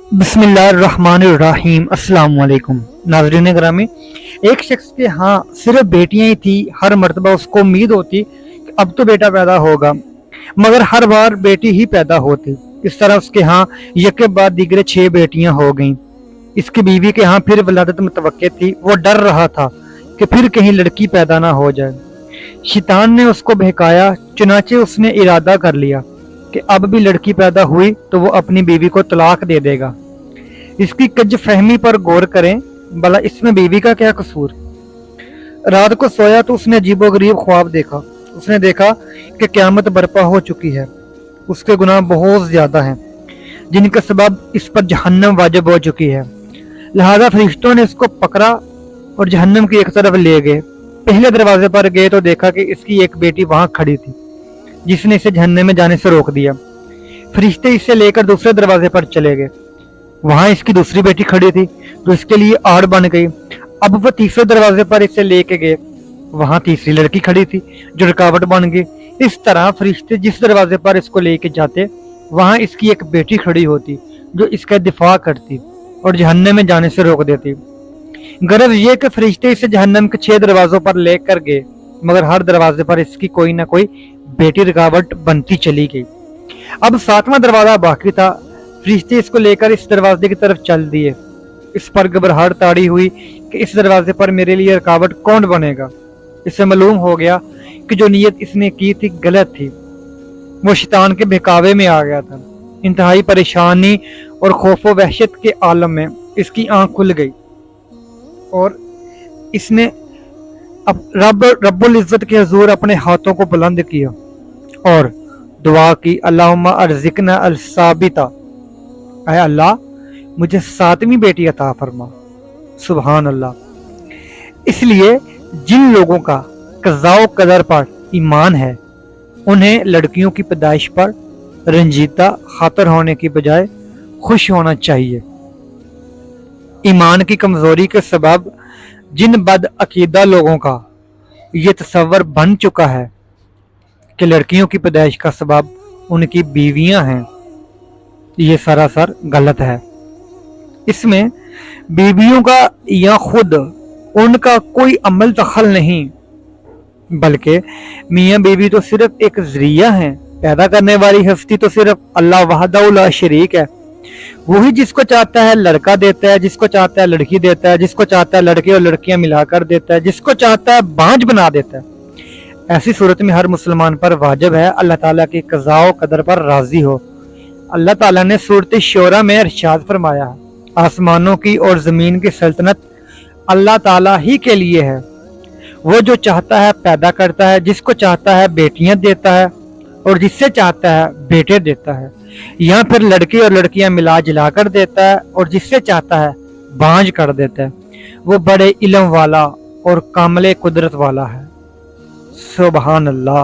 बिस्मिल्लाहिर्रहमानिर्रहीम। अस्सलाम वालेकुम नाज़रीन ग्रामी। एक शख्स के यहाँ सिर्फ बेटियां ही थी। हर मर्तबा उसको उम्मीद होती कि अब तो बेटा पैदा होगा, मगर हर बार बेटी ही पैदा होती। इस तरह उसके यहाँ यके बाद दीगरे 6 बेटियां हो गईं। इसकी बीवी के यहाँ फिर वलादत मुतवक्के थी। वो डर रहा था कि फिर कहीं लड़की पैदा ना हो जाए। शैतान ने उसको बहकाया, चुनाचे उसने इरादा कर लिया कि अब भी लड़की पैदा हुई तो वो अपनी बीवी को तलाक दे देगा। इसकी कज फहमी पर गौर करें, भला इसमें बीवी का क्या कसूर। रात को सोया तो उसने अजीबोगरीब ख्वाब देखा। उसने देखा कि क़यामत बर्पा हो चुकी है। उसके गुनाह बहुत ज्यादा हैं, जिनका सबब इस पर जहन्नम वाजिब हो चुकी है। लिहाजा फरिश्तों ने इसको पकड़ा और जहन्नम की एक तरफ ले गए। पहले दरवाजे पर गए तो देखा कि इसकी एक बेटी वहां खड़ी थी, जिसने इसे जहन्नम में जाने से रोक दिया। फरिश्ते इसे लेकर दूसरे दरवाजे पर चले गए। वहां इसकी दूसरी बेटी खड़ी थी जो इसके लिए आड़ बन गई। अब वो तीसरे दरवाजे पर इसे लेके गए। वहां तीसरी लड़की खड़ी थी जो रुकावट बन गई। इस तरह फरिश्ते जिस दरवाजे पर इसको लेके जाते, वहां इसकी एक बेटी खड़ी होती जो इसका दिफा करती और जहन्नम में जाने से रोक देती। गरज ये कि फरिश्ते इसे जहन्नम के 6 दरवाजों पर लेकर गए, मगर हर दरवाजे पर इसकी कोई ना कोई बेटी रुकावट बनती चली गई। अब 7वां दरवाजा बाकी था। फरिश्ते इसको लेकर इस दरवाजे की तरफ चल दिए। इस पर घबराहट ताड़ी हुई कि इस दरवाजे पर मेरे लिए रुकावट कौन बनेगा। इसे मालूम हो गया कि जो नीयत इसने की थी गलत थी। वो शैतान के बहकावे में आ गया था। इंतहाई परेशानी और खौफो वहशत के आलम में इसकी आंख खुल गई और इसने अब रब्बुल इज्जत के हुजूर अपने हाथों को बुलंद किया और दुआ की, अल्लाहुम्मा अर्ज़िकना अल-साबिता, ऐ अल्लाह मुझे 7वीं बेटी अता फरमा। सुभान अल्लाह। इसलिए जिन लोगों का क़ज़ा क़दर पर ईमान है, उन्हें लड़कियों की पैदाइश पर रंजीदा खातर होने की बजाय खुश होना चाहिए। ईमान की कमजोरी के सबब जिन बद अकीदा लोगों का ये तसव्वुर बन चुका है कि लड़कियों की पैदाइश का सबब उनकी बीवियां हैं, ये सरासर गलत है। इसमें बीवियों का या खुद उनका कोई अमल दखल नहीं, बल्कि मियाँ बीवी तो सिर्फ एक जरिया है। पैदा करने वाली हस्ती तो सिर्फ अल्लाह वहदहू ला शरीक है। वही जिसको चाहता है लड़का देता है, जिसको चाहता है लड़की देता है, जिसको चाहता है लड़के और लड़कियां मिलाकर देता है, जिसको चाहता है बांझ बना देता है। ऐसी सूरत में हर मुसलमान पर वाजिब है अल्लाह ताला की क़ज़ा व क़दर पर राजी हो। अल्लाह ताला ने सूरत शोरा में इरशाद फरमाया, आसमानों की और ज़मीन की सल्तनत अल्लाह ताला ही के लिए है। वो जो चाहता है पैदा करता है, जिसको चाहता है बेटियां देता है और जिससे चाहता है बेटे देता है, या फिर लड़के और लड़कियां मिला जुला कर देता है और जिससे चाहता है बांझ कर देता है। वो बड़े इल्म वाला और कामले कुदरत वाला है। सुभान अल्लाह।